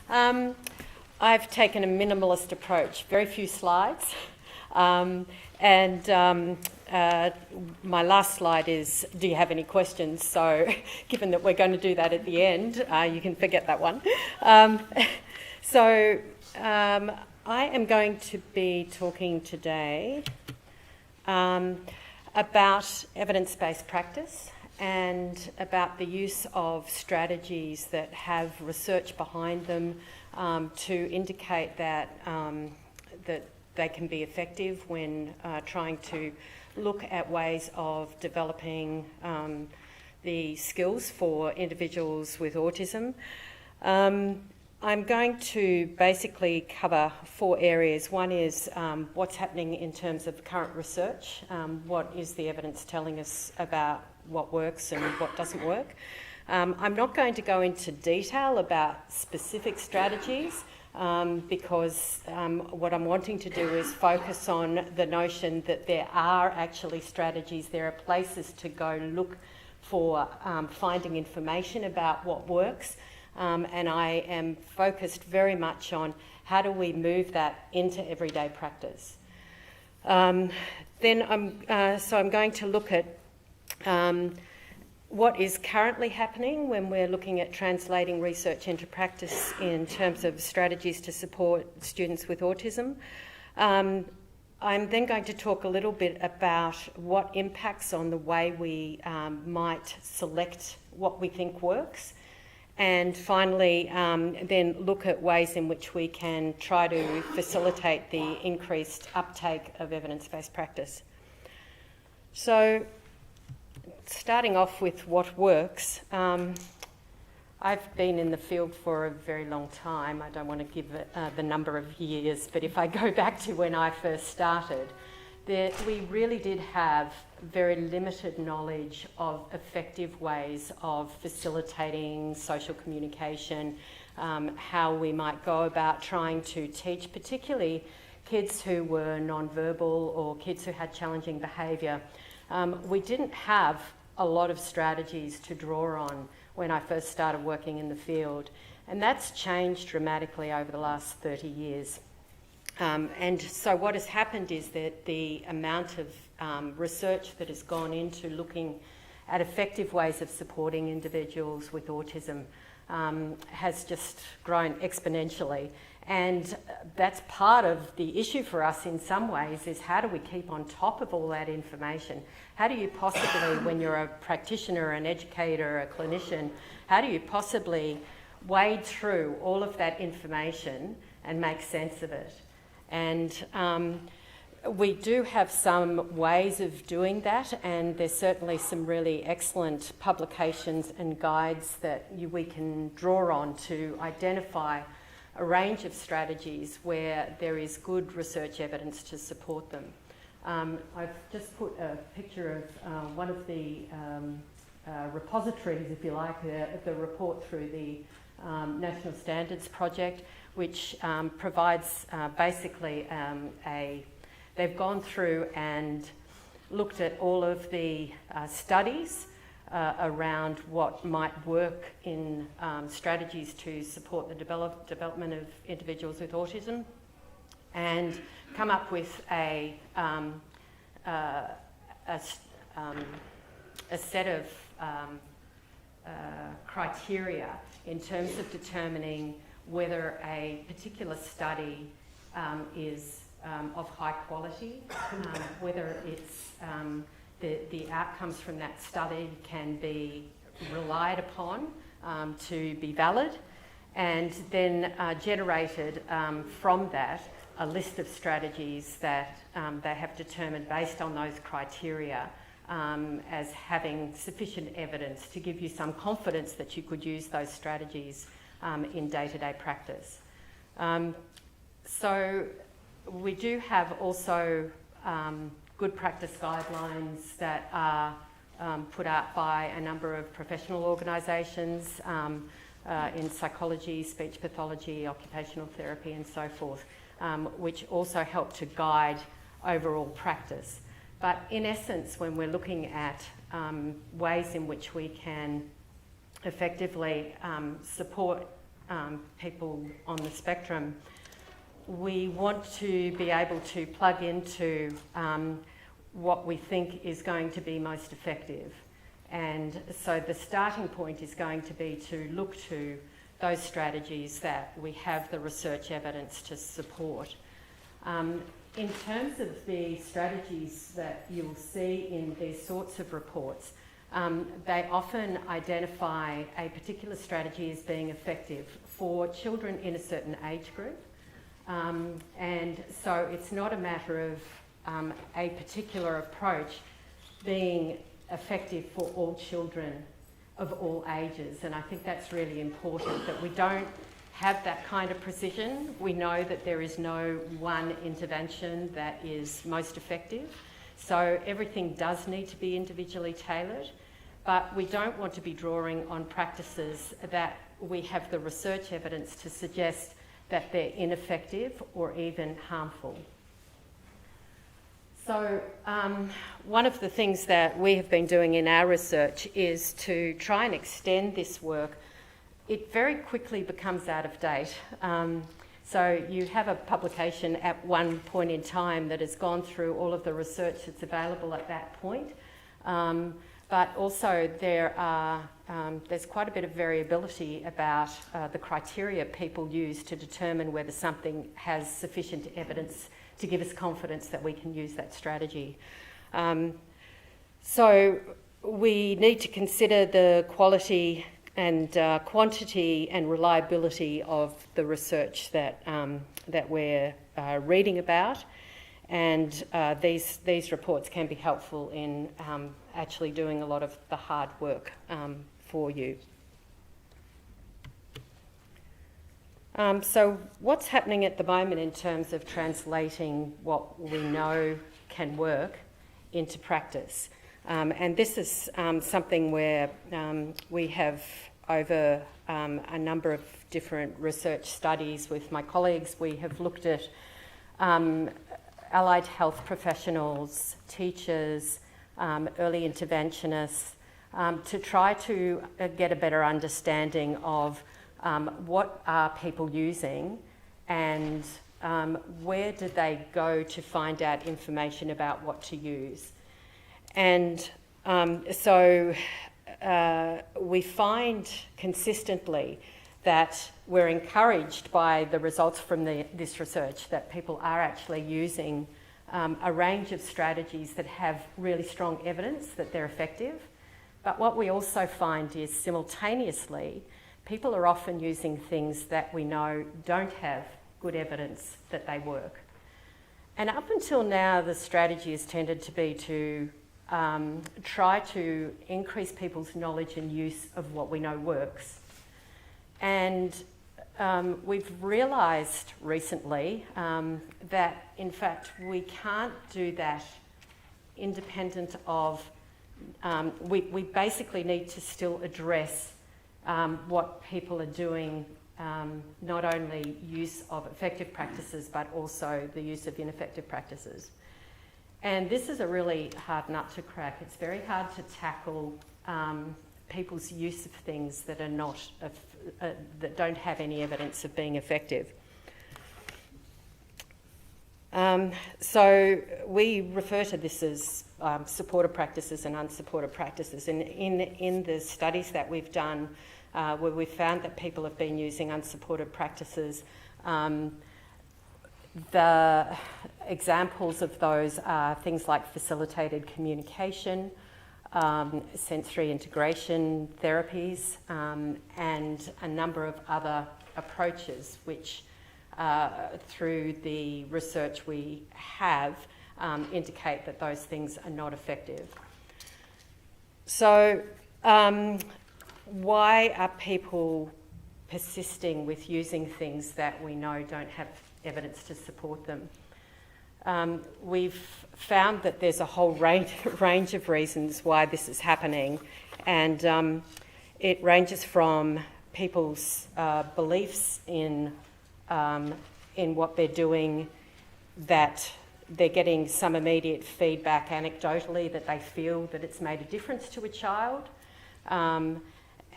I've taken a minimalist approach, very few slides. My last slide is, do you have any questions? So given that we're going to do that at the end, you can forget that one. I am going to be talking today about evidence-based practice and about the use of strategies that have research behind them to indicate that they can be effective when trying to look at ways of developing the skills for individuals with autism. I'm going to basically cover 4 areas. One is what's happening in terms of current research, what is the evidence telling us about what works and what doesn't work. I'm not going to go into detail about specific strategies because what I'm wanting to do is focus on the notion that there are actually strategies, there are places to go look for finding information about what works, and I am focused very much on how do we move that into everyday practice. I'm going to look at what is currently happening when we're looking at translating research into practice in terms of strategies to support students with autism. I'm then going to talk a little bit about what impacts on the way we might select what we think works. And finally, then look at ways in which we can try to facilitate the increased uptake of evidence-based practice. So, starting off with what works, I've been in the field for a very long time. I don't want to give the number of years, but if I go back to when I first started, we really did have very limited knowledge of effective ways of facilitating social communication, how we might go about trying to teach, particularly kids who were non-verbal or kids who had challenging behaviour. We didn't have a lot of strategies to draw on when I first started working in the field, and that's changed dramatically over the last 30 years. And so what has happened is that the amount of research that has gone into looking at effective ways of supporting individuals with autism has just grown exponentially. And that's part of the issue for us in some ways, is how do we keep on top of all that information? How do you possibly, when you're a practitioner, an educator, a clinician, how do you possibly wade through all of that information and make sense of it? And we do have some ways of doing that, and there's certainly some really excellent publications and guides that we can draw on to identify a range of strategies where there is good research evidence to support them. I've just put a picture of one of the repositories, if you like, the report through the National Standards Project, which provides basically they've gone through and looked at all of the studies around what might work in strategies to support the development of individuals with autism, and come up with a set of criteria in terms of determining whether a particular study is of high quality, whether it's the outcomes from that study can be relied upon to be valid, and then generated from that a list of strategies that they have determined based on those criteria as having sufficient evidence to give you some confidence that you could use those strategies in day-to-day practice. So we do have also good practice guidelines that are put out by a number of professional organisations in psychology, speech pathology, occupational therapy and so forth, which also help to guide overall practice. But in essence, when we're looking at ways in which we can effectively support people on the spectrum, we want to be able to plug into what we think is going to be most effective. And so the starting point is going to be to look to those strategies that we have the research evidence to support. In terms of the strategies that you'll see in these sorts of reports, they often identify a particular strategy as being effective for children in a certain age group. And so it's not a matter of a particular approach being effective for all children of all ages. And I think that's really important, that we don't have that kind of precision. We know that there is no one intervention that is most effective. So everything does need to be individually tailored, but we don't want to be drawing on practices that we have the research evidence to suggest that they're ineffective or even harmful. So one of the things that we have been doing in our research is to try and extend this work. It very quickly becomes out of date. So you have a publication at one point in time that has gone through all of the research that's available at that point. But also there's quite a bit of variability about the criteria people use to determine whether something has sufficient evidence to give us confidence that we can use that strategy. So we need to consider the quality and quantity and reliability of the research that we're reading about. And these reports can be helpful in actually doing a lot of the hard work for you. So what's happening at the moment in terms of translating what we know can work into practice? And this is something where we have, over a number of different research studies with my colleagues, we have looked at allied health professionals, teachers, early interventionists, to try to get a better understanding of what are people using and where do they go to find out information about what to use. And so we find consistently that we're encouraged by the results from this research that people are actually using a range of strategies that have really strong evidence that they're effective. But what we also find is simultaneously, people are often using things that we know don't have good evidence that they work. And up until now, the strategy has tended to be to try to increase people's knowledge and use of what we know works. And we've realised recently that, in fact, we can't do that independent of... we basically need to still address what people are doing, not only use of effective practices, but also the use of ineffective practices. And this is a really hard nut to crack. It's very hard to tackle people's use of things that are not, that don't have any evidence of being effective. So we refer to this as supported practices and unsupported practices. And in the studies that we've done, where we've found that people have been using unsupported practices, the examples of those are things like facilitated communication, sensory integration therapies, and a number of other approaches which, through the research we have, indicate that those things are not effective. So why are people persisting with using things that we know don't have evidence to support them? We've found that there's a whole range of reasons why this is happening, and it ranges from people's beliefs in what they're doing, that they're getting some immediate feedback anecdotally that they feel that it's made a difference to a child,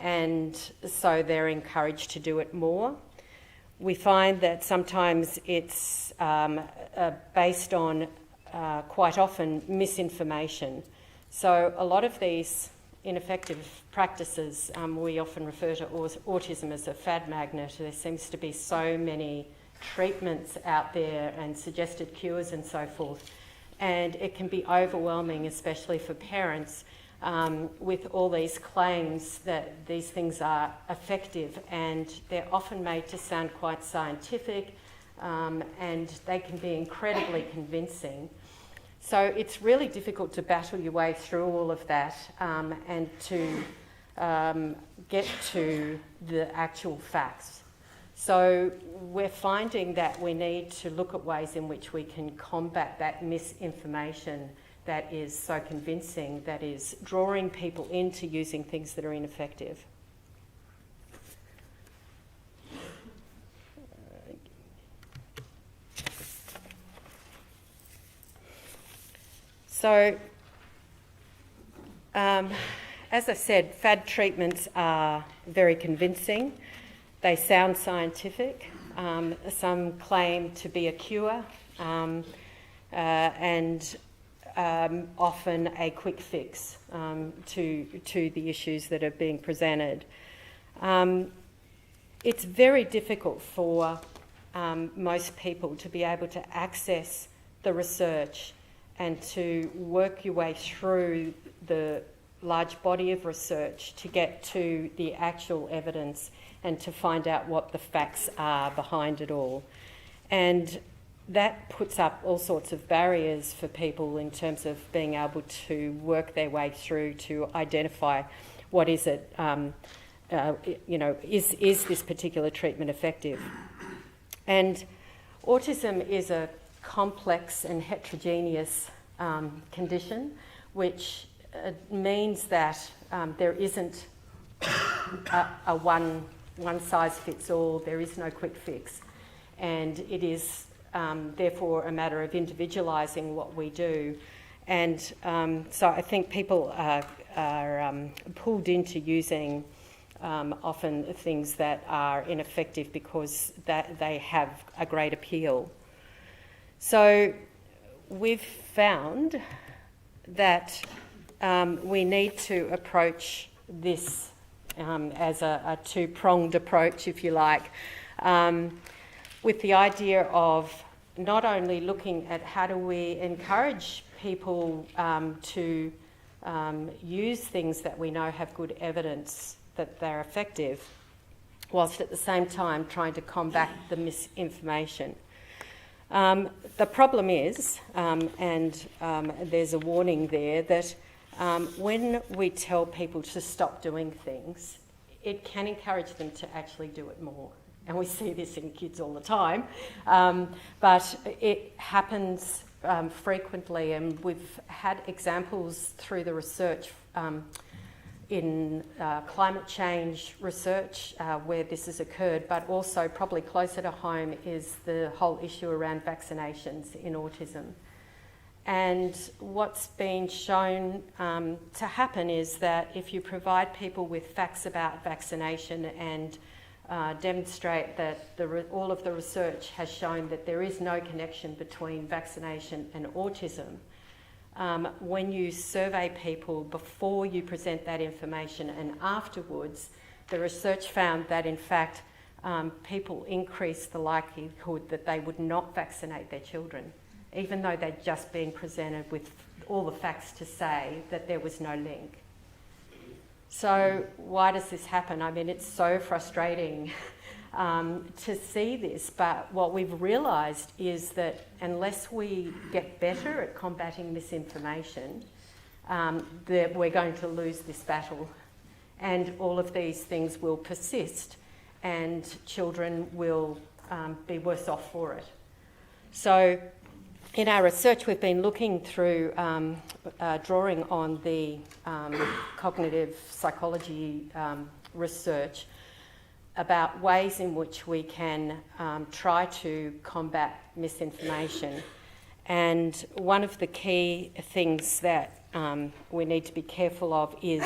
and so they're encouraged to do it more. We find that sometimes it's based on quite often misinformation. So a lot of these ineffective practices, we often refer to autism as a fad magnet. There seems to be so many treatments out there and suggested cures and so forth. And it can be overwhelming, especially for parents, with all these claims that these things are effective, and they're often made to sound quite scientific, and they can be incredibly convincing. So it's really difficult to battle your way through all of that and to get to the actual facts. So we're finding that we need to look at ways in which we can combat that misinformation that is so convincing, that is drawing people into using things that are ineffective. So, as I said, fad treatments are very convincing. They sound scientific. Some claim to be a cure, and often a quick fix to the issues that are being presented. It's very difficult for most people to be able to access the research and to work your way through the large body of research to get to the actual evidence and to find out what the facts are behind it all. And that puts up all sorts of barriers for people in terms of being able to work their way through to identify what is it, is this particular treatment effective? And autism is a complex and heterogeneous condition, which means that there isn't a one size fits all. There is no quick fix, and it is therefore a matter of individualising what we do. And so I think people are pulled into using often things that are ineffective because that they have a great appeal. So we've found that we need to approach this as a two-pronged approach, if you like, with the idea of not only looking at how do we encourage people to use things that we know have good evidence that they're effective, whilst at the same time trying to combat the misinformation. The problem is, and there's a warning there, that when we tell people to stop doing things, it can encourage them to actually do it more. And we see this in kids all the time, but it happens frequently, and we've had examples through the research in climate change research where this has occurred, but also probably closer to home is the whole issue around vaccinations in autism. And what's been shown to happen is that if you provide people with facts about vaccination and demonstrate that all of the research has shown that there is no connection between vaccination and autism, when you survey people before you present that information and afterwards, the research found that in fact people increase the likelihood that they would not vaccinate their children, even though they'd just been presented with all the facts to say that there was no link. So why does this happen? I mean, it's so frustrating to see this, but what we've realised is that unless we get better at combating misinformation, that we're going to lose this battle, and all of these things will persist and children will be worse off for it. So in our research, we've been looking through drawing on the cognitive psychology research about ways in which we can try to combat misinformation. And one of the key things that we need to be careful of is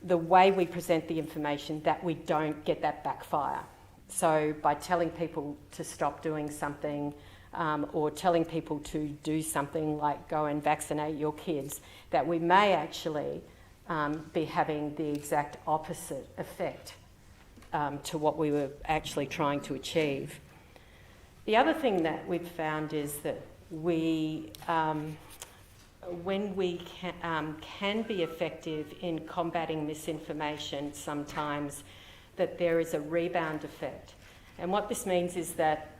the way we present the information that we don't get that backfire. So by telling people to stop doing something, or telling people to do something like go and vaccinate your kids, that we may actually be having the exact opposite effect to what we were actually trying to achieve. The other thing that we've found is that we, when we can be effective in combating misinformation sometimes, that there is a rebound effect. And what this means is that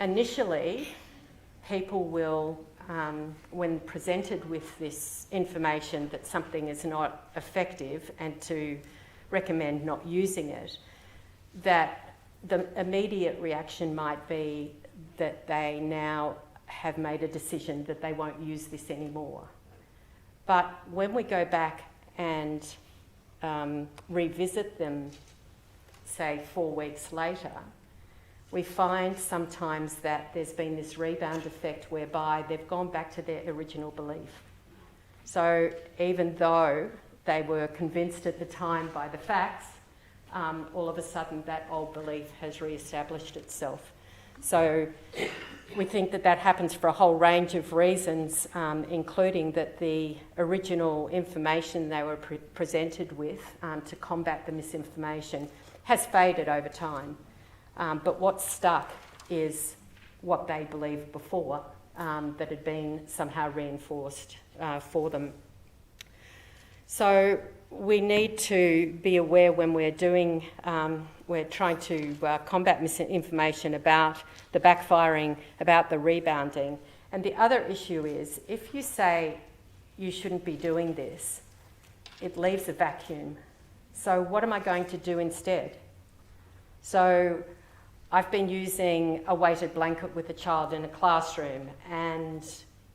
initially, people will, when presented with this information that something is not effective and to recommend not using it, that the immediate reaction might be that they now have made a decision that they won't use this anymore. But when we go back and revisit them, say 4 weeks later, we find sometimes that there's been this rebound effect whereby they've gone back to their original belief. So even though they were convinced at the time by the facts, all of a sudden that old belief has re-established itself. So we think that that happens for a whole range of reasons, including that the original information they were presented with to combat the misinformation has faded over time. But what's stuck is what they believed before that had been somehow reinforced for them. So we need to be aware when we're doing, we're trying to combat misinformation about the backfiring, about the rebounding. And the other issue is, if you say you shouldn't be doing this, it leaves a vacuum. So what am I going to do instead? So I've been using a weighted blanket with a child in a classroom and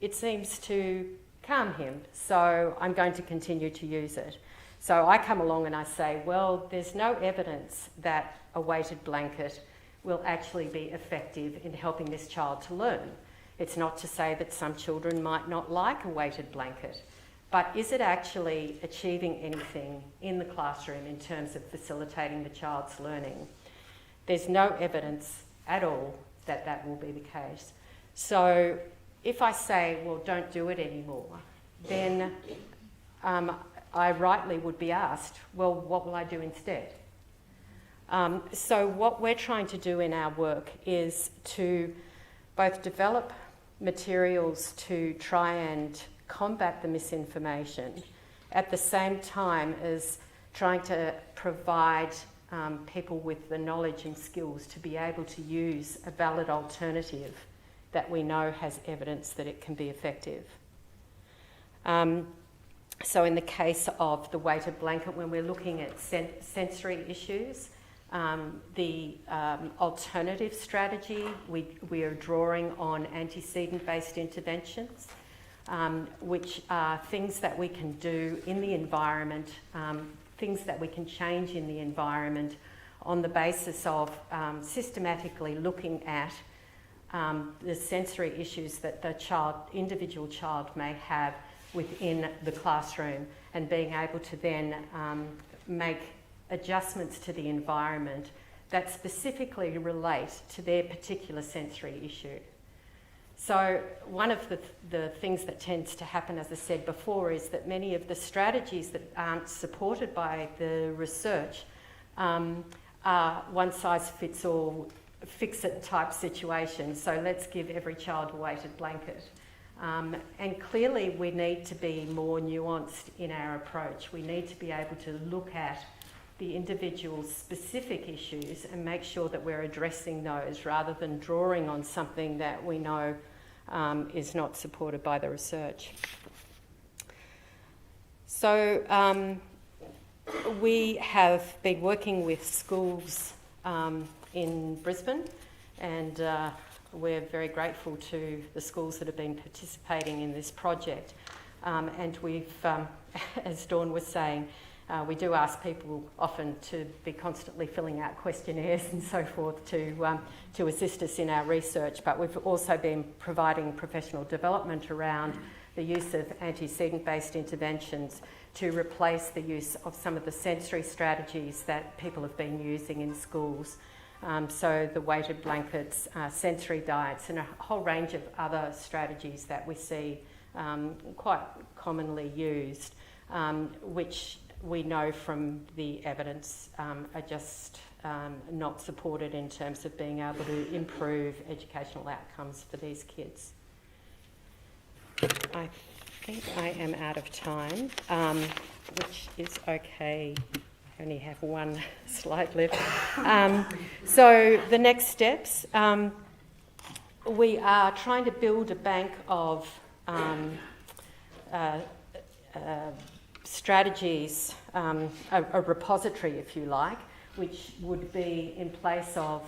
it seems to calm him, so I'm going to continue to use it. So I come along and I say, well, there's no evidence that a weighted blanket will actually be effective in helping this child to learn. It's not to say that some children might not like a weighted blanket, but is it actually achieving anything in the classroom in terms of facilitating the child's learning? There's no evidence at all that that will be the case. So if I say, well, don't do it anymore, then I rightly would be asked, well, what will I do instead? So what we're trying to do in our work is to both develop materials to try and combat the misinformation at the same time as trying to provide people with the knowledge and skills to be able to use a valid alternative that we know has evidence that it can be effective. So in the case of the weighted blanket, when we're looking at sensory issues, the alternative strategy, we are drawing on antecedent-based interventions, which are things that we can do in the environment, things that we can change in the environment on the basis of systematically looking at the sensory issues that the individual child may have within the classroom, and being able to then make adjustments to the environment that specifically relate to their particular sensory issue. So one of the things that tends to happen, as I said before, is that many of the strategies that aren't supported by the research are one-size-fits-all, fix-it type situations. So let's give every child a weighted blanket. And clearly we need to be more nuanced in our approach. We need to be able to look at the individual's specific issues and make sure that we're addressing those rather than drawing on something that we know is not supported by the research. So we have been working with schools in Brisbane, and we're very grateful to the schools that have been participating in this project. And we've, as Dawn was saying, we do ask people often to be constantly filling out questionnaires and so forth to assist us in our research, but we've also been providing professional development around the use of antecedent-based interventions to replace the use of some of the sensory strategies that people have been using in schools. So the weighted blankets, sensory diets, and a whole range of other strategies that we see quite commonly used, which we know from the evidence are just not supported in terms of being able to improve educational outcomes for these kids. I think I am out of time, which is okay. I only have one slide left. So the next steps, we are trying to build a bank of strategies, a repository, if you like, which would be in place of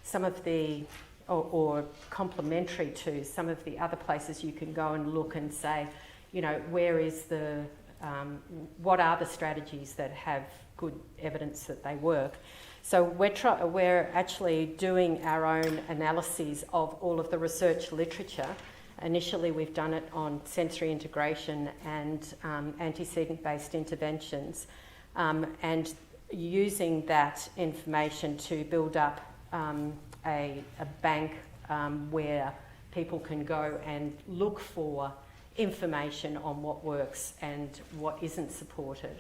some of the, or complementary to some of the other places you can go and look and say, you know, where is the, what are the strategies that have good evidence that they work. So we're actually doing our own analyses of all of the research literature. Initially, we've done it on sensory integration and antecedent-based interventions, and using that information to build up a bank where people can go and look for information on what works and what isn't supported.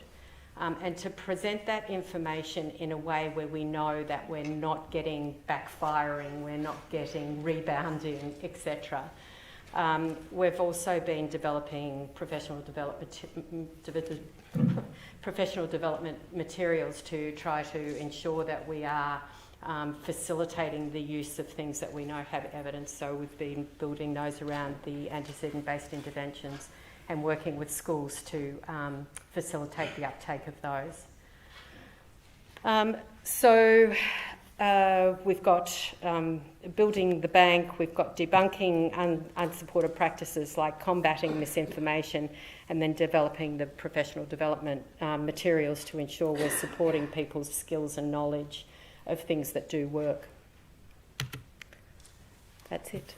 And to present that information in a way where we know that we're not getting backfiring, we're not getting rebounding, etc. We've also been developing professional development materials to try to ensure that we are facilitating the use of things that we know have evidence. So we've been building those around the antecedent-based interventions and working with schools to facilitate the uptake of those. We've got building the bank, we've got debunking unsupported practices like combating misinformation, and then developing the professional development materials to ensure we're supporting people's skills and knowledge of things that do work. That's it.